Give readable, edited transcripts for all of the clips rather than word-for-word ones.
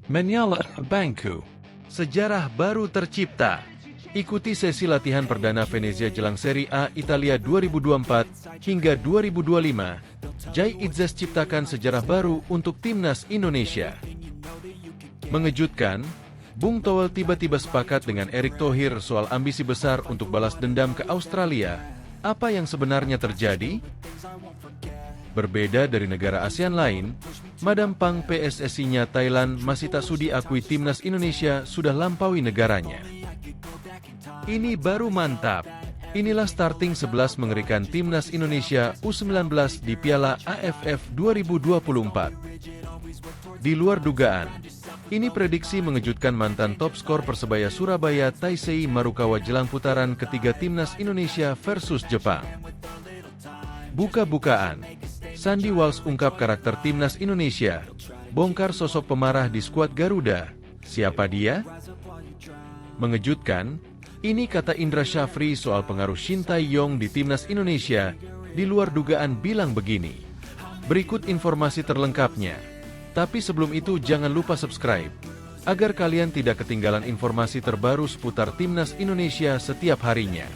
Menyala Bangku. Sejarah baru tercipta. Ikuti sesi latihan perdana Venezia jelang Serie A Italia 2024 hingga 2025. Jai Itzes ciptakan sejarah baru untuk timnas Indonesia. Mengejutkan, Bung Toel tiba-tiba sepakat dengan Erick Thohir soal ambisi besar untuk balas dendam ke Australia. Apa yang sebenarnya terjadi? Berbeda dari negara ASEAN lain, Madam Pang PSSI-nya Thailand masih tak sudi akui timnas Indonesia sudah lampaui negaranya. Ini baru mantap. Inilah starting 11 mengerikan timnas Indonesia U19 di Piala AFF 2024. Di luar dugaan, ini prediksi mengejutkan mantan top skor Persebaya Surabaya Taisei Marukawa jelang putaran ketiga timnas Indonesia versus Jepang. Buka-bukaan, Sandy Walsh ungkap karakter timnas Indonesia, bongkar sosok pemarah di skuad Garuda. Siapa dia? Mengejutkan, ini kata Indra Syafri soal pengaruh Shin Tae-yong di timnas Indonesia, di luar dugaan bilang begini. Berikut informasi terlengkapnya. Tapi sebelum itu jangan lupa subscribe, agar kalian tidak ketinggalan informasi terbaru seputar timnas Indonesia setiap harinya.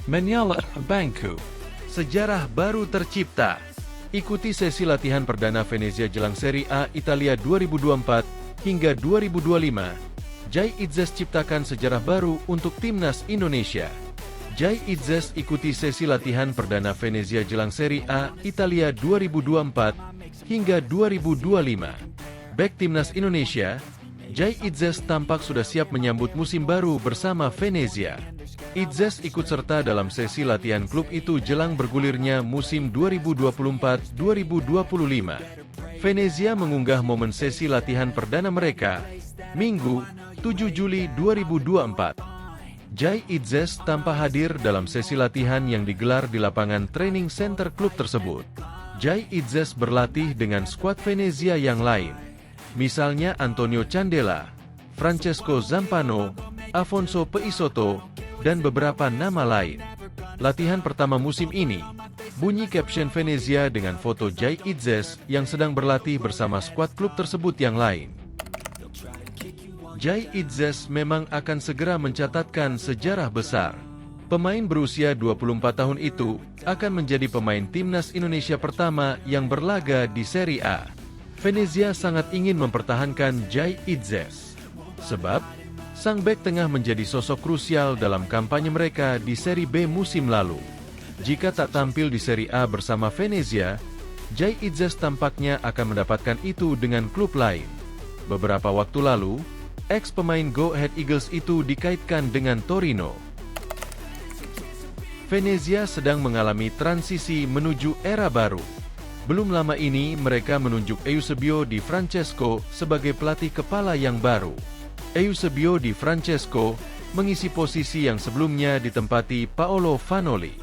Menyala Bangku. Sejarah baru tercipta. Ikuti sesi latihan perdana Venezia jelang Serie A Italia 2024 hingga 2025. Jai Itzes ciptakan sejarah baru untuk timnas Indonesia. Jai Itzes ikuti sesi latihan perdana Venezia jelang Serie A Italia 2024 hingga 2025. Bek timnas Indonesia, Jai Itzes tampak sudah siap menyambut musim baru bersama Venezia. Itzes ikut serta dalam sesi latihan klub itu jelang bergulirnya musim 2024-2025. Venezia mengunggah momen sesi latihan perdana mereka, Minggu, 7 Juli 2024. Jai Itzes tanpa hadir dalam sesi latihan yang digelar di lapangan training center klub tersebut. Jai Itzes berlatih dengan skuad Venezia yang lain, misalnya Antonio Candela, Francesco Zampano, Afonso Peisoto, dan beberapa nama lain. Latihan pertama musim ini, bunyi caption Venezia dengan foto Jai Itzes yang sedang berlatih bersama skuad klub tersebut yang lain. Jai Itzes memang akan segera mencatatkan sejarah besar. Pemain berusia 24 tahun itu akan menjadi pemain timnas Indonesia pertama yang berlaga di Serie A. Venezia sangat ingin mempertahankan Jai Itzes, sebab sang bek tengah menjadi sosok krusial dalam kampanye mereka di Serie B musim lalu. Jika tak tampil di Serie A bersama Venezia, Jai Itzes tampaknya akan mendapatkan itu dengan klub lain. Beberapa waktu lalu, ex-pemain Go Ahead Eagles itu dikaitkan dengan Torino. Venezia sedang mengalami transisi menuju era baru. Belum lama ini mereka menunjuk Eusebio Di Francesco sebagai pelatih kepala yang baru. Eusebio Di Francesco mengisi posisi yang sebelumnya ditempati Paolo Vanoli.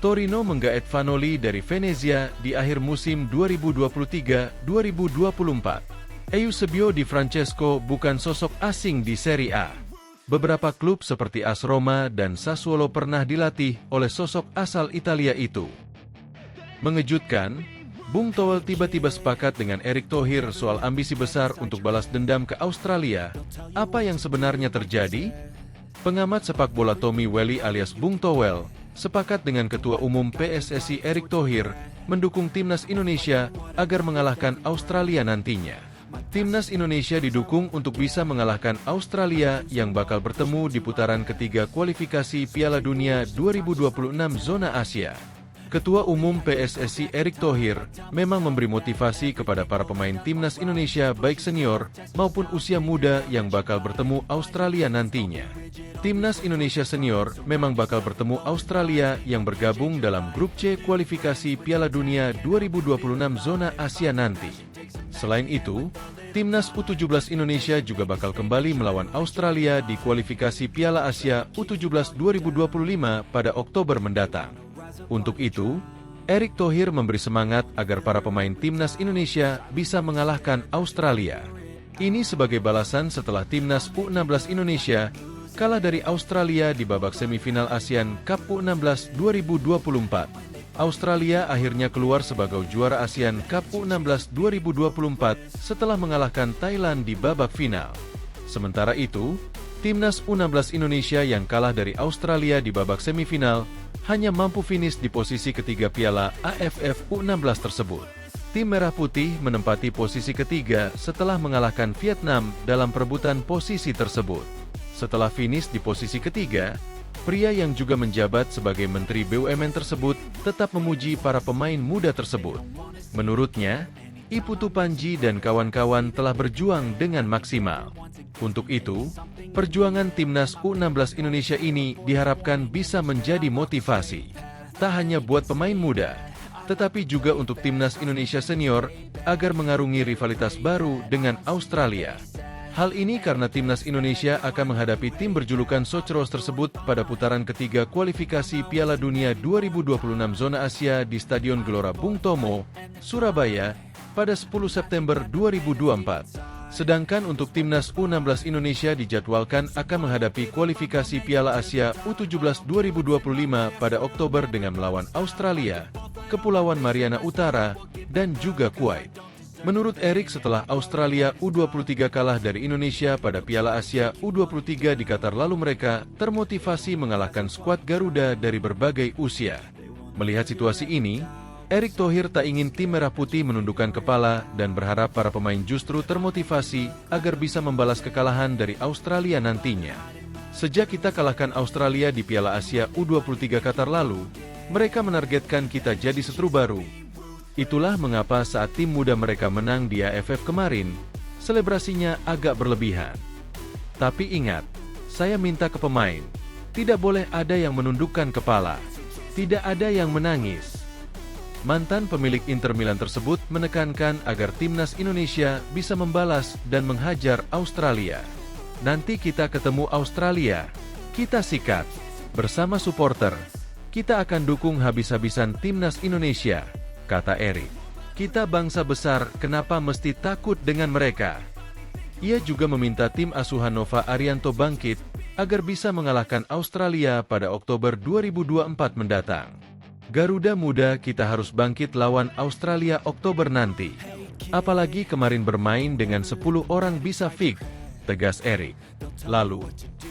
Torino menggaet Vanoli dari Venezia di akhir musim 2023-2024. Eusebio Di Francesco bukan sosok asing di Serie A. Beberapa klub seperti AS Roma dan Sassuolo pernah dilatih oleh sosok asal Italia itu. Mengejutkan, Bung Toel tiba-tiba sepakat dengan Erick Thohir soal ambisi besar untuk balas dendam ke Australia. Apa yang sebenarnya terjadi? Pengamat sepak bola Tommy Welly alias Bung Toel sepakat dengan Ketua Umum PSSI Erick Thohir mendukung timnas Indonesia agar mengalahkan Australia nantinya. Timnas Indonesia didukung untuk bisa mengalahkan Australia yang bakal bertemu di putaran ketiga kualifikasi Piala Dunia 2026 zona Asia. Ketua Umum PSSI Erick Thohir memang memberi motivasi kepada para pemain timnas Indonesia baik senior maupun usia muda yang bakal bertemu Australia nantinya. Timnas Indonesia senior memang bakal bertemu Australia yang bergabung dalam grup C kualifikasi Piala Dunia 2026 zona Asia nanti. Selain itu, Timnas U17 Indonesia juga bakal kembali melawan Australia di kualifikasi Piala Asia U17 2025 pada Oktober mendatang. Untuk itu, Erick Thohir memberi semangat agar para pemain timnas Indonesia bisa mengalahkan Australia. Ini sebagai balasan setelah timnas U16 Indonesia kalah dari Australia di babak semifinal ASEAN Cup U16 2024. Australia akhirnya keluar sebagai juara ASEAN Cup U16 2024 setelah mengalahkan Thailand di babak final. Sementara itu, Timnas U16 Indonesia yang kalah dari Australia di babak semifinal hanya mampu finish di posisi ketiga Piala AFF U16 tersebut. Tim Merah Putih menempati posisi ketiga setelah mengalahkan Vietnam dalam perebutan posisi tersebut. Setelah finish di posisi ketiga, pria yang juga menjabat sebagai Menteri BUMN tersebut tetap memuji para pemain muda tersebut. Menurutnya, Iputu Panji dan kawan-kawan telah berjuang dengan maksimal. Untuk itu, perjuangan Timnas U16 Indonesia ini diharapkan bisa menjadi motivasi. Tak hanya buat pemain muda, tetapi juga untuk Timnas Indonesia Senior agar mengarungi rivalitas baru dengan Australia. Hal ini karena Timnas Indonesia akan menghadapi tim berjulukan Sochros tersebut pada putaran ketiga kualifikasi Piala Dunia 2026 Zona Asia di Stadion Gelora Bung Tomo, Surabaya, pada 10 September 2024. Sedangkan untuk Timnas U16 Indonesia dijadwalkan akan menghadapi kualifikasi Piala Asia U17 2025 pada Oktober dengan melawan Australia, Kepulauan Mariana Utara, dan juga Kuwait. Menurut Erik, setelah Australia U23 kalah dari Indonesia pada Piala Asia U23 di Qatar, lalu mereka termotivasi mengalahkan skuad Garuda dari berbagai usia. Melihat situasi ini, Erick Thohir tak ingin tim Merah Putih menundukkan kepala dan berharap para pemain justru termotivasi agar bisa membalas kekalahan dari Australia nantinya. Sejak kita kalahkan Australia di Piala Asia U23 Qatar lalu, mereka menargetkan kita jadi setru baru. Itulah mengapa saat tim muda mereka menang di AFF kemarin, selebrasinya agak berlebihan. Tapi ingat, saya minta ke pemain, tidak boleh ada yang menundukkan kepala, tidak ada yang menangis. Mantan pemilik Inter Milan tersebut menekankan agar Timnas Indonesia bisa membalas dan menghajar Australia. Nanti kita ketemu Australia, kita sikat. Bersama supporter, kita akan dukung habis-habisan Timnas Indonesia, kata Erik. Kita bangsa besar, kenapa mesti takut dengan mereka? Ia juga meminta tim asuhan Nova Arianto bangkit agar bisa mengalahkan Australia pada Oktober 2024 mendatang. Garuda muda, kita harus bangkit lawan Australia Oktober nanti. Apalagi kemarin bermain dengan 10 orang bisa fix, tegas Erik. Lalu,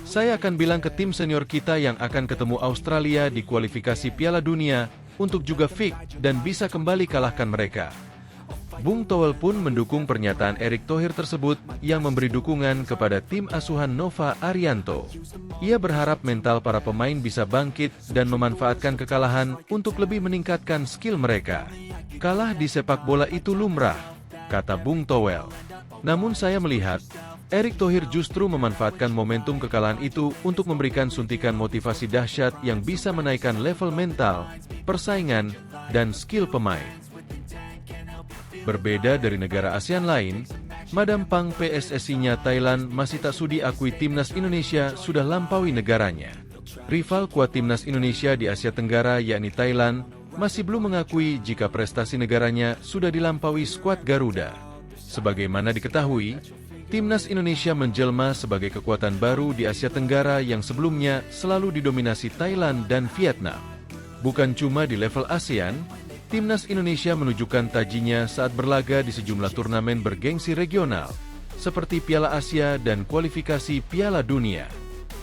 saya akan bilang ke tim senior kita yang akan ketemu Australia di kualifikasi Piala Dunia untuk juga fix dan bisa kembali kalahkan mereka. Bung Toel pun mendukung pernyataan Erick Thohir tersebut yang memberi dukungan kepada tim asuhan Nova Arianto. Ia berharap mental para pemain bisa bangkit dan memanfaatkan kekalahan untuk lebih meningkatkan skill mereka. Kalah di sepak bola itu lumrah, kata Bung Toel. Namun saya melihat, Erick Thohir justru memanfaatkan momentum kekalahan itu untuk memberikan suntikan motivasi dahsyat yang bisa menaikkan level mental, persaingan, dan skill pemain. Berbeda dari negara ASEAN lain, Madam Pang PSSI-nya Thailand masih tak sudi akui Timnas Indonesia sudah lampaui negaranya. Rival kuat Timnas Indonesia di Asia Tenggara yakni Thailand masih belum mengakui jika prestasi negaranya sudah dilampaui skuad Garuda. Sebagaimana diketahui, Timnas Indonesia menjelma sebagai kekuatan baru di Asia Tenggara yang sebelumnya selalu didominasi Thailand dan Vietnam. Bukan cuma di level ASEAN, Timnas Indonesia menunjukkan tajinya saat berlaga di sejumlah turnamen bergengsi regional, seperti Piala Asia dan kualifikasi Piala Dunia.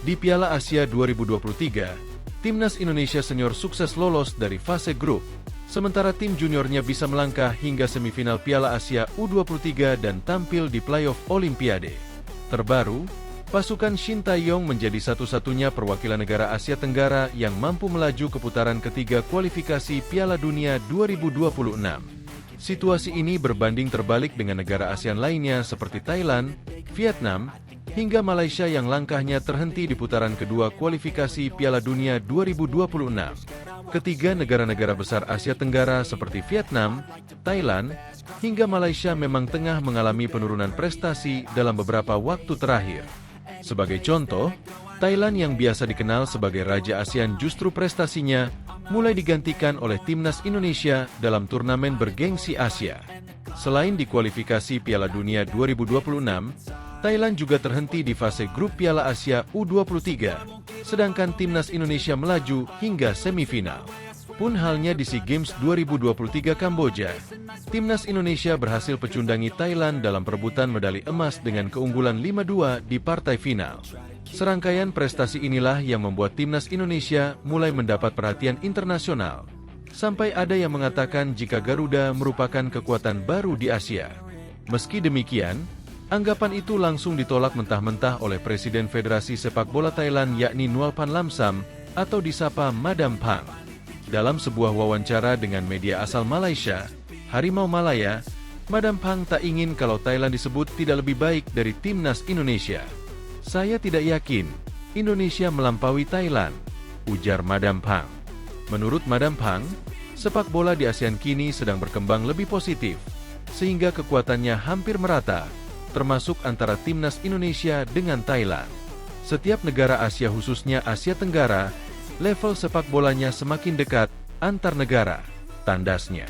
Di Piala Asia 2023, Timnas Indonesia Senior sukses lolos dari fase grup, sementara tim juniornya bisa melangkah hingga semifinal Piala Asia U23 dan tampil di playoff Olimpiade. Terbaru, pasukan Shin Tae-yong menjadi satu-satunya perwakilan negara Asia Tenggara yang mampu melaju ke putaran ketiga kualifikasi Piala Dunia 2026. Situasi ini berbanding terbalik dengan negara ASEAN lainnya seperti Thailand, Vietnam, hingga Malaysia yang langkahnya terhenti di putaran kedua kualifikasi Piala Dunia 2026. Ketiga negara-negara besar Asia Tenggara seperti Vietnam, Thailand, hingga Malaysia memang tengah mengalami penurunan prestasi dalam beberapa waktu terakhir. Sebagai contoh, Thailand yang biasa dikenal sebagai Raja ASEAN justru prestasinya mulai digantikan oleh Timnas Indonesia dalam turnamen bergengsi Asia. Selain di kualifikasi Piala Dunia 2026, Thailand juga terhenti di fase grup Piala Asia U23, sedangkan timnas Indonesia melaju hingga semifinal. Pun halnya di SEA Games 2023 Kamboja, timnas Indonesia berhasil pecundangi Thailand dalam perebutan medali emas dengan keunggulan 5-2 di partai final. Serangkaian prestasi inilah yang membuat timnas Indonesia mulai mendapat perhatian internasional. Sampai ada yang mengatakan jika Garuda merupakan kekuatan baru di Asia. Meski demikian, anggapan itu langsung ditolak mentah-mentah oleh Presiden Federasi Sepak Bola Thailand yakni Nualpan Lamsam atau disapa Madam Phang. Dalam sebuah wawancara dengan media asal Malaysia, Harimau Malaya, Madam Phang tak ingin kalau Thailand disebut tidak lebih baik dari timnas Indonesia. Saya tidak yakin Indonesia melampaui Thailand, ujar Madam Phang. Menurut Madam Phang, sepak bola di ASEAN kini sedang berkembang lebih positif, sehingga kekuatannya hampir merata, termasuk antara timnas Indonesia dengan Thailand. Setiap negara Asia khususnya Asia Tenggara, level sepak bolanya semakin dekat antar negara, tandasnya.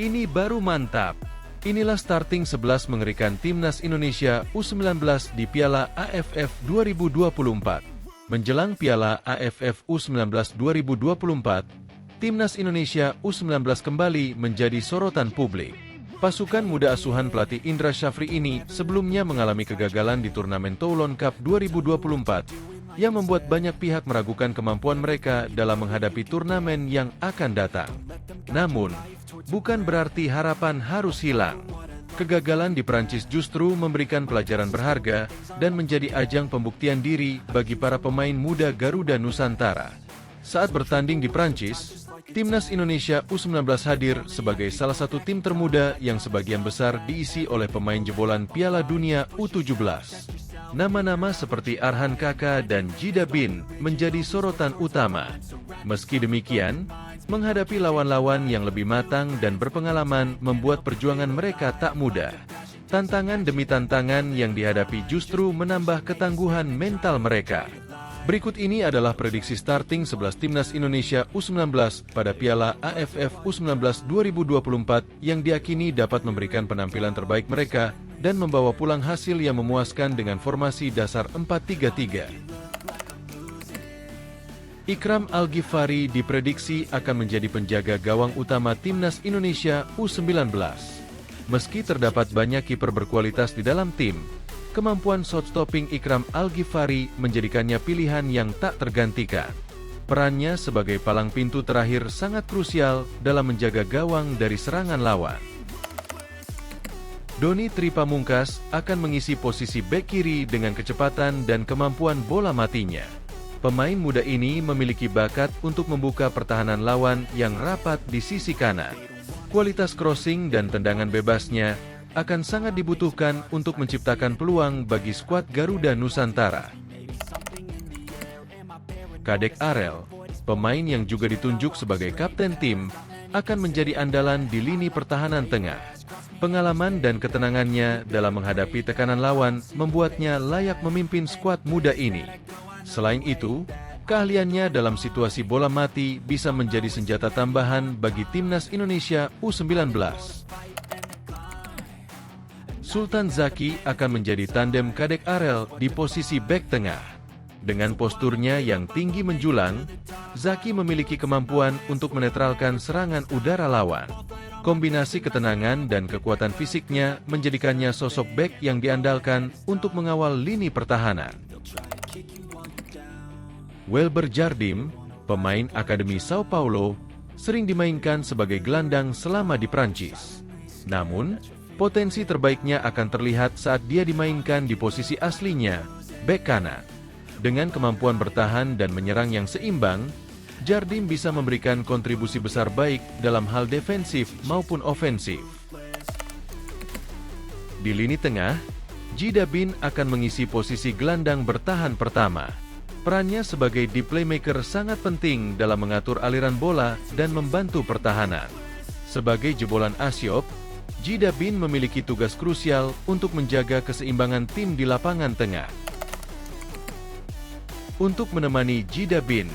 Ini baru mantap. Inilah starting 11 mengerikan timnas Indonesia U19 di Piala AFF 2024. Menjelang Piala AFF U19 2024, timnas Indonesia U19 kembali menjadi sorotan publik. Pasukan muda asuhan pelatih Indra Syafri ini sebelumnya mengalami kegagalan di turnamen Toulon Cup 2024 yang membuat banyak pihak meragukan kemampuan mereka dalam menghadapi turnamen yang akan datang. Namun, bukan berarti harapan harus hilang. Kegagalan di Prancis justru memberikan pelajaran berharga dan menjadi ajang pembuktian diri bagi para pemain muda Garuda Nusantara. Saat bertanding di Prancis, timnas Indonesia U19 hadir sebagai salah satu tim termuda yang sebagian besar diisi oleh pemain jebolan Piala Dunia U17. Nama-nama seperti Arhan Kaka dan Jida Bin menjadi sorotan utama. Meski demikian, menghadapi lawan-lawan yang lebih matang dan berpengalaman membuat perjuangan mereka tak mudah. Tantangan demi tantangan yang dihadapi justru menambah ketangguhan mental mereka. Berikut ini adalah prediksi starting 11 timnas Indonesia U19 pada Piala AFF U19 2024 yang diakini dapat memberikan penampilan terbaik mereka dan membawa pulang hasil yang memuaskan dengan formasi dasar 4-3-3. Ikram Al-Ghifari diprediksi akan menjadi penjaga gawang utama timnas Indonesia U19. Meski terdapat banyak kiper berkualitas di dalam tim, kemampuan shot-stopping Ikram Al-Ghifari menjadikannya pilihan yang tak tergantikan. Perannya sebagai palang pintu terakhir sangat krusial dalam menjaga gawang dari serangan lawan. Doni Tripamungkas akan mengisi posisi bek kiri dengan kecepatan dan kemampuan bola matinya. Pemain muda ini memiliki bakat untuk membuka pertahanan lawan yang rapat di sisi kanan. Kualitas crossing dan tendangan bebasnya akan sangat dibutuhkan untuk menciptakan peluang bagi skuad Garuda Nusantara. Kadek Arel, pemain yang juga ditunjuk sebagai kapten tim, akan menjadi andalan di lini pertahanan tengah. Pengalaman dan ketenangannya dalam menghadapi tekanan lawan membuatnya layak memimpin skuad muda ini. Selain itu, keahliannya dalam situasi bola mati bisa menjadi senjata tambahan bagi timnas Indonesia U19. Sultan Zaki akan menjadi tandem Kadek Arel di posisi bek tengah. Dengan posturnya yang tinggi menjulang, Zaki memiliki kemampuan untuk menetralkan serangan udara lawan. Kombinasi ketenangan dan kekuatan fisiknya menjadikannya sosok bek yang diandalkan untuk mengawal lini pertahanan. Welber Jardim, pemain Akademi Sao Paulo, sering dimainkan sebagai gelandang selama di Prancis. Namun, potensi terbaiknya akan terlihat saat dia dimainkan di posisi aslinya, bek kanan. Dengan kemampuan bertahan dan menyerang yang seimbang, Jardim bisa memberikan kontribusi besar baik dalam hal defensif maupun ofensif. Di lini tengah, Jida Bin akan mengisi posisi gelandang bertahan pertama. Perannya sebagai deep playmaker sangat penting dalam mengatur aliran bola dan membantu pertahanan. Sebagai jebolan Asiop, Jida Bin memiliki tugas krusial untuk menjaga keseimbangan tim di lapangan tengah. Untuk menemani Jida Bin,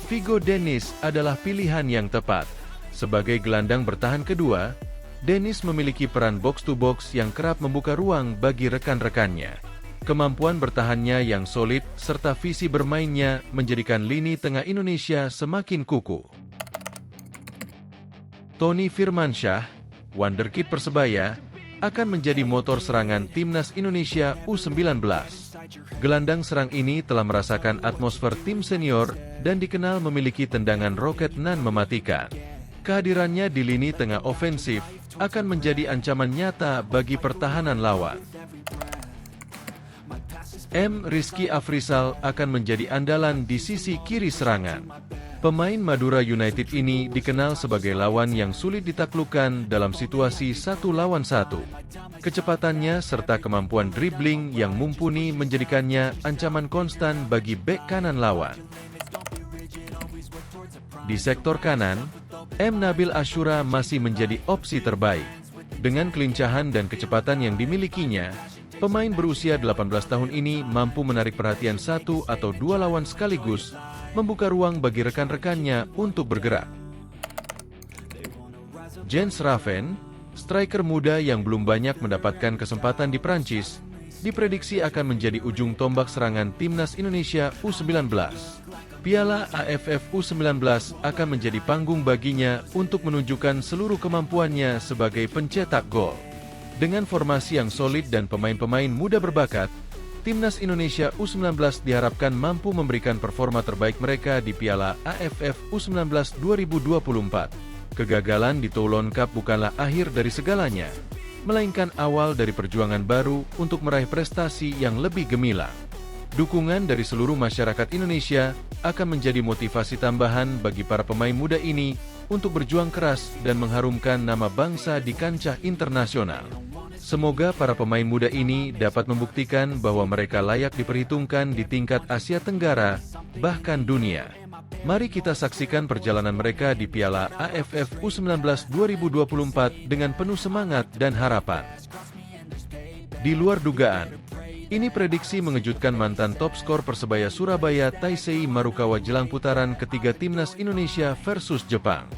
Vigo Dennis adalah pilihan yang tepat. Sebagai gelandang bertahan kedua, Dennis memiliki peran box-to-box yang kerap membuka ruang bagi rekan-rekannya. Kemampuan bertahannya yang solid serta visi bermainnya menjadikan lini tengah Indonesia semakin kukuh. Tony Firmansyah, wonderkid Persebaya, akan menjadi motor serangan Timnas Indonesia U19. Gelandang serang ini telah merasakan atmosfer tim senior dan dikenal memiliki tendangan roket nan mematikan. Kehadirannya di lini tengah ofensif akan menjadi ancaman nyata bagi pertahanan lawan. Rizky Afrizal akan menjadi andalan di sisi kiri serangan. Pemain Madura United ini dikenal sebagai lawan yang sulit ditaklukkan dalam situasi 1 lawan 1. Kecepatannya serta kemampuan dribbling yang mumpuni menjadikannya ancaman konstan bagi bek kanan lawan. Di sektor kanan, Nabil Ashura masih menjadi opsi terbaik. Dengan kelincahan dan kecepatan yang dimilikinya, pemain berusia 18 tahun ini mampu menarik perhatian 1 atau 2 lawan sekaligus, membuka ruang bagi rekan-rekannya untuk bergerak. Jens Raven, striker muda yang belum banyak mendapatkan kesempatan di Prancis, diprediksi akan menjadi ujung tombak serangan Timnas Indonesia U19. Piala AFF U19 akan menjadi panggung baginya untuk menunjukkan seluruh kemampuannya sebagai pencetak gol. Dengan formasi yang solid dan pemain-pemain muda berbakat, Timnas Indonesia U19 diharapkan mampu memberikan performa terbaik mereka di Piala AFF U19 2024. Kegagalan di Toulon Cup bukanlah akhir dari segalanya, melainkan awal dari perjuangan baru untuk meraih prestasi yang lebih gemilang. Dukungan dari seluruh masyarakat Indonesia akan menjadi motivasi tambahan bagi para pemain muda ini untuk berjuang keras dan mengharumkan nama bangsa di kancah internasional. Semoga para pemain muda ini dapat membuktikan bahwa mereka layak diperhitungkan di tingkat Asia Tenggara, bahkan dunia. Mari kita saksikan perjalanan mereka di Piala AFF U19 2024 dengan penuh semangat dan harapan. Di luar dugaan, ini prediksi mengejutkan mantan top skor Persebaya Surabaya Taisei Marukawa jelang putaran ketiga Timnas Indonesia versus Jepang.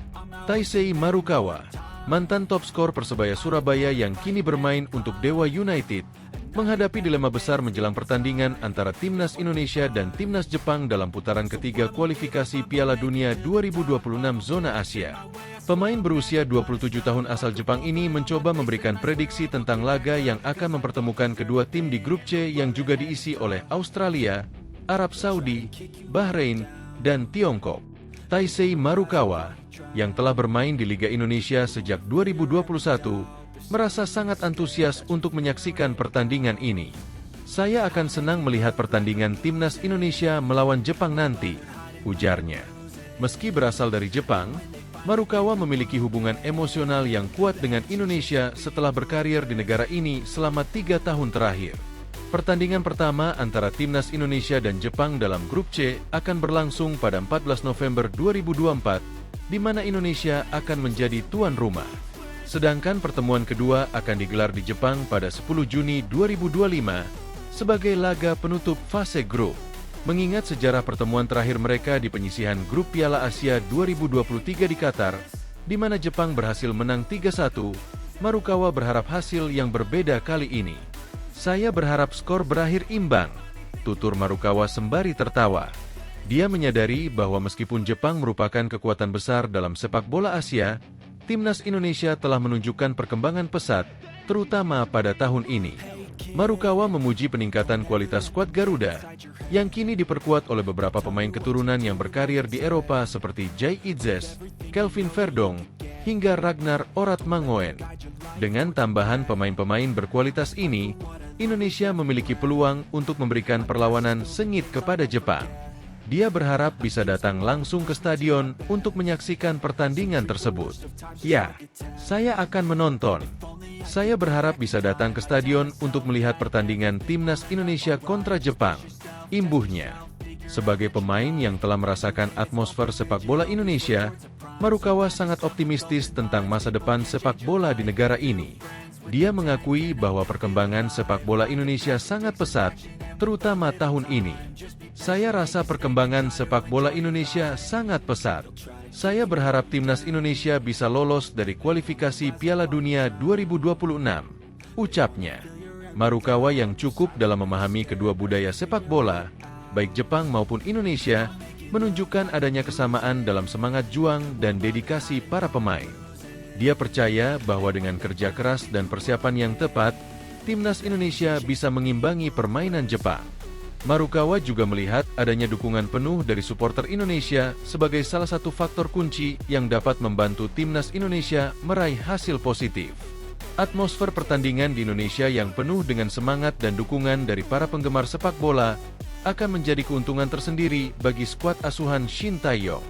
Taisei Marukawa, mantan top skor Persebaya Surabaya yang kini bermain untuk Dewa United, menghadapi dilema besar menjelang pertandingan antara Timnas Indonesia dan Timnas Jepang dalam putaran ketiga kualifikasi Piala Dunia 2026 zona Asia. Pemain berusia 27 tahun asal Jepang ini mencoba memberikan prediksi tentang laga yang akan mempertemukan kedua tim di grup C yang juga diisi oleh Australia, Arab Saudi, Bahrain, dan Tiongkok. Taisei Marukawa, yang telah bermain di Liga Indonesia sejak 2021, merasa sangat antusias untuk menyaksikan pertandingan ini. Saya akan senang melihat pertandingan Timnas Indonesia melawan Jepang nanti, ujarnya. Meski berasal dari Jepang, Marukawa memiliki hubungan emosional yang kuat dengan Indonesia setelah berkarir di negara ini selama 3 tahun terakhir. Pertandingan pertama antara Timnas Indonesia dan Jepang dalam grup C akan berlangsung pada 14 November 2024, di mana Indonesia akan menjadi tuan rumah. Sedangkan pertemuan kedua akan digelar di Jepang pada 10 Juni 2025 sebagai laga penutup fase grup. Mengingat sejarah pertemuan terakhir mereka di penyisihan grup Piala Asia 2023 di Qatar, di mana Jepang berhasil menang 3-1, Marukawa berharap hasil yang berbeda kali ini. Saya berharap skor berakhir imbang, tutur Marukawa sembari tertawa. Dia menyadari bahwa meskipun Jepang merupakan kekuatan besar dalam sepak bola Asia, Timnas Indonesia telah menunjukkan perkembangan pesat, terutama pada tahun ini. Marukawa memuji peningkatan kualitas skuad Garuda, yang kini diperkuat oleh beberapa pemain keturunan yang berkarir di Eropa seperti Jay Itzes, Kelvin Verdong, hingga Ragnar Oratmangoen. Dengan tambahan pemain-pemain berkualitas ini, Indonesia memiliki peluang untuk memberikan perlawanan sengit kepada Jepang. Dia berharap bisa datang langsung ke stadion untuk menyaksikan pertandingan tersebut. Ya, saya akan menonton. Saya berharap bisa datang ke stadion untuk melihat pertandingan Timnas Indonesia kontra Jepang, imbuhnya. Sebagai pemain yang telah merasakan atmosfer sepak bola Indonesia, Marukawa sangat optimistis tentang masa depan sepak bola di negara ini. Dia mengakui bahwa perkembangan sepak bola Indonesia sangat pesat, terutama tahun ini. Saya rasa perkembangan sepak bola Indonesia sangat pesat. Saya berharap timnas Indonesia bisa lolos dari kualifikasi Piala Dunia 2026, ucapnya. Marukawa yang cukup dalam memahami kedua budaya sepak bola, baik Jepang maupun Indonesia, menunjukkan adanya kesamaan dalam semangat juang dan dedikasi para pemain. Dia percaya bahwa dengan kerja keras dan persiapan yang tepat, timnas Indonesia bisa mengimbangi permainan Jepang. Marukawa juga melihat adanya dukungan penuh dari supporter Indonesia sebagai salah satu faktor kunci yang dapat membantu timnas Indonesia meraih hasil positif. Atmosfer pertandingan di Indonesia yang penuh dengan semangat dan dukungan dari para penggemar sepak bola akan menjadi keuntungan tersendiri bagi skuad asuhan Shin Tae-yong.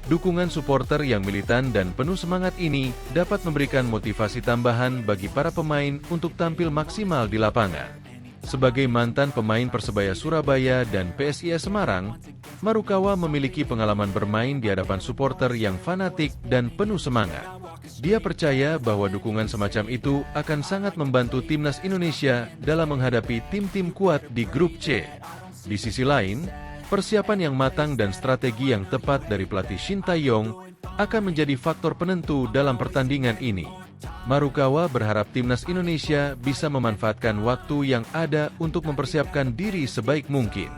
Dukungan supporter yang militan dan penuh semangat ini dapat memberikan motivasi tambahan bagi para pemain untuk tampil maksimal di lapangan. Sebagai mantan pemain Persebaya Surabaya dan PSIS Semarang, Marukawa memiliki pengalaman bermain di hadapan supporter yang fanatik dan penuh semangat. Dia percaya bahwa dukungan semacam itu akan sangat membantu timnas Indonesia dalam menghadapi tim-tim kuat di grup C. Di sisi lain, persiapan yang matang dan strategi yang tepat dari pelatih Shin Tae-yong akan menjadi faktor penentu dalam pertandingan ini. Marukawa berharap timnas Indonesia bisa memanfaatkan waktu yang ada untuk mempersiapkan diri sebaik mungkin.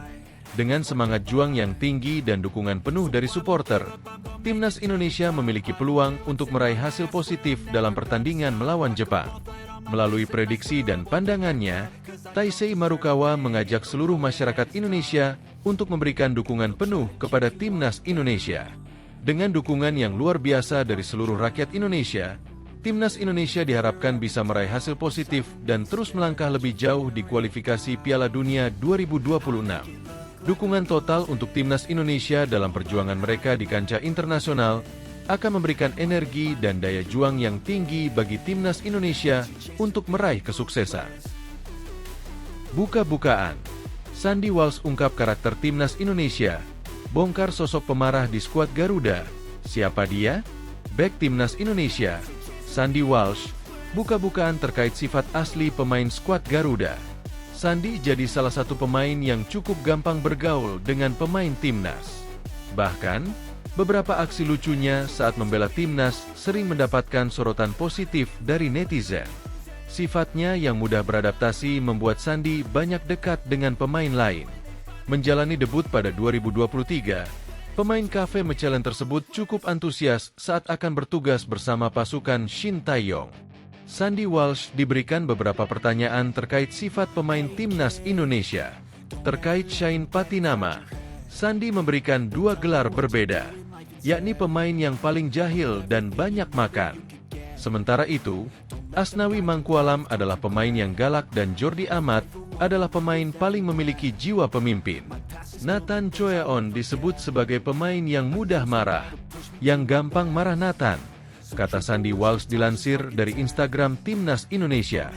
Dengan semangat juang yang tinggi dan dukungan penuh dari supporter, timnas Indonesia memiliki peluang untuk meraih hasil positif dalam pertandingan melawan Jepang. Melalui prediksi dan pandangannya, Taisei Marukawa mengajak seluruh masyarakat Indonesia untuk memberikan dukungan penuh kepada timnas Indonesia. Dengan dukungan yang luar biasa dari seluruh rakyat Indonesia, timnas Indonesia diharapkan bisa meraih hasil positif dan terus melangkah lebih jauh di kualifikasi Piala Dunia 2026. Dukungan total untuk timnas Indonesia dalam perjuangan mereka di kancah internasional akan memberikan energi dan daya juang yang tinggi bagi timnas Indonesia untuk meraih kesuksesan. Buka-bukaan, Sandy Walsh ungkap karakter timnas Indonesia, bongkar sosok pemarah di skuad Garuda. Siapa dia? Bek timnas Indonesia, Sandy Walsh, buka-bukaan terkait sifat asli pemain skuad Garuda. Sandy jadi salah satu pemain yang cukup gampang bergaul dengan pemain timnas. Bahkan, beberapa aksi lucunya saat membela timnas sering mendapatkan sorotan positif dari netizen. Sifatnya yang mudah beradaptasi membuat Sandy banyak dekat dengan pemain lain. Menjalani debut pada 2023, pemain Cafe Mechelen tersebut cukup antusias saat akan bertugas bersama pasukan Shin Tae-yong. Sandy Walsh diberikan beberapa pertanyaan terkait sifat pemain timnas Indonesia. Terkait Shane Patinama, Sandy memberikan dua gelar berbeda, yakni pemain yang paling jahil dan banyak makan. Sementara itu, Asnawi Mangkualam adalah pemain yang galak dan Jordi Amat adalah pemain paling memiliki jiwa pemimpin. Nathan Choeon disebut sebagai pemain yang mudah marah, yang gampang marah Nathan, kata Sandy Walsh dilansir dari Instagram Timnas Indonesia.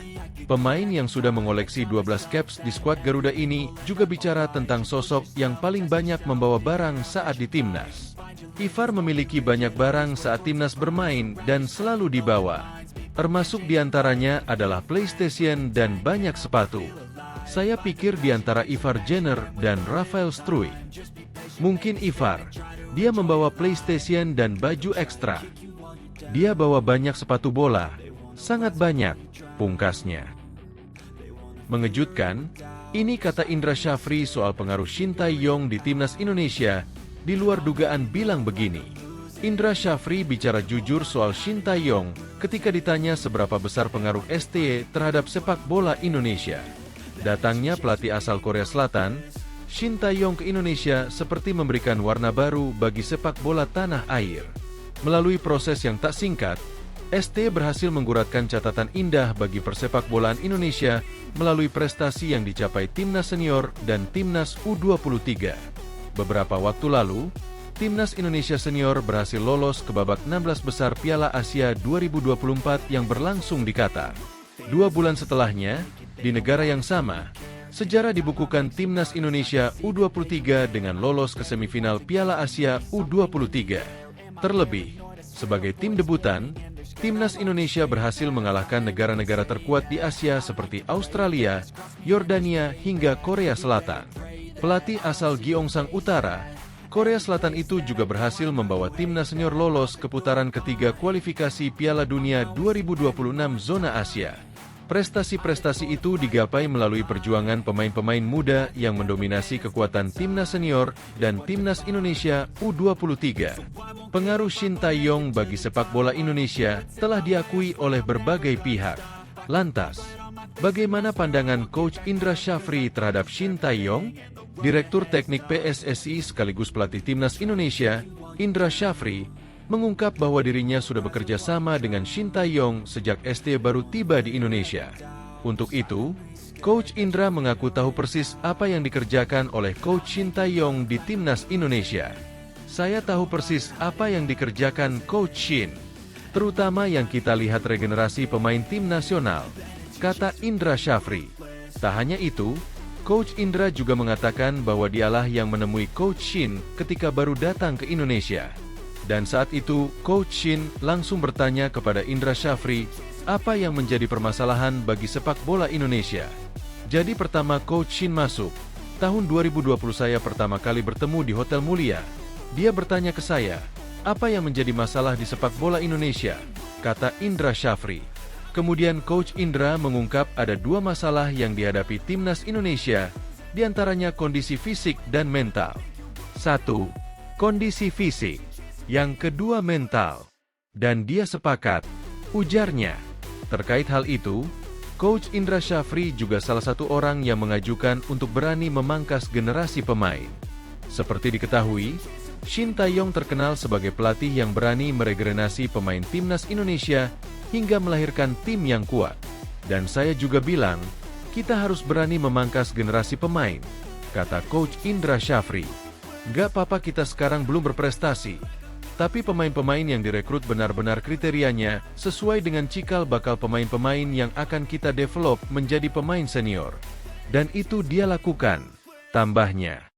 Pemain yang sudah mengoleksi 12 caps di skuad Garuda ini juga bicara tentang sosok yang paling banyak membawa barang saat di timnas. Ivar memiliki banyak barang saat timnas bermain dan selalu dibawa. Termasuk diantaranya adalah PlayStation dan banyak sepatu. Saya pikir diantara Ivar Jenner dan Rafael Struij. Mungkin Ivar, dia membawa PlayStation dan baju ekstra. Dia bawa banyak sepatu bola, sangat banyak, pungkasnya. Mengejutkan, ini kata Indra Syafri soal pengaruh Shin Tae-yong di timnas Indonesia, di luar dugaan bilang begini. Indra Syafri bicara jujur soal Shin Tae-yong ketika ditanya seberapa besar pengaruh STY terhadap sepak bola Indonesia. Datangnya pelatih asal Korea Selatan, Shin Tae-yong ke Indonesia seperti memberikan warna baru bagi sepak bola tanah air. Melalui proses yang tak singkat, ST berhasil mengguratkan catatan indah bagi persepak bolaan Indonesia melalui prestasi yang dicapai timnas senior dan timnas U23. Beberapa waktu lalu, timnas Indonesia senior berhasil lolos ke babak 16 besar Piala Asia 2024 yang berlangsung di Qatar. 2 bulan setelahnya, di negara yang sama, sejarah dibukukan timnas Indonesia U23 dengan lolos ke semifinal Piala Asia U23. Terlebih, sebagai tim debutan, Timnas Indonesia berhasil mengalahkan negara-negara terkuat di Asia seperti Australia, Yordania, hingga Korea Selatan. Pelatih asal Gyeongsang Utara, Korea Selatan itu juga berhasil membawa timnas senior lolos ke putaran ketiga kualifikasi Piala Dunia 2026 zona Asia. Prestasi-prestasi itu digapai melalui perjuangan pemain-pemain muda yang mendominasi kekuatan timnas senior dan timnas Indonesia U23. Pengaruh Shin Tae-yong bagi sepak bola Indonesia telah diakui oleh berbagai pihak. Lantas, bagaimana pandangan Coach Indra Syafri terhadap Shin Tae-yong? Direktur Teknik PSSI sekaligus pelatih timnas Indonesia, Indra Syafri, mengungkap bahwa dirinya sudah bekerja sama dengan Shin Tae-yong sejak SD baru tiba di Indonesia. Untuk itu, Coach Indra mengaku tahu persis apa yang dikerjakan oleh Coach Shin Tae-yong di timnas Indonesia. Saya tahu persis apa yang dikerjakan Coach Shin, terutama yang kita lihat regenerasi pemain tim nasional, kata Indra Syafri. Tak hanya itu, Coach Indra juga mengatakan bahwa dialah yang menemui Coach Shin ketika baru datang ke Indonesia. Dan saat itu, Coach Shin langsung bertanya kepada Indra Syafri, apa yang menjadi permasalahan bagi sepak bola Indonesia. Jadi pertama Coach Shin masuk, tahun 2020 saya pertama kali bertemu di Hotel Mulia. Dia bertanya ke saya, apa yang menjadi masalah di sepak bola Indonesia, kata Indra Syafri. Kemudian Coach Indra mengungkap ada dua masalah yang dihadapi timnas Indonesia, diantaranya kondisi fisik dan mental. 1. Kondisi fisik. Yang kedua mental. Dan dia sepakat, ujarnya. Terkait hal itu, Coach Indra Syafri juga salah satu orang yang mengajukan untuk berani memangkas generasi pemain. Seperti diketahui, Shin Tae-yong terkenal sebagai pelatih yang berani meregenerasi pemain timnas Indonesia hingga melahirkan tim yang kuat. Dan saya juga bilang, kita harus berani memangkas generasi pemain, kata Coach Indra Syafri. Gak apa-apa kita sekarang belum berprestasi, tapi pemain-pemain yang direkrut benar-benar kriterianya sesuai dengan cikal bakal pemain-pemain yang akan kita develop menjadi pemain senior. Dan itu dia lakukan, tambahnya.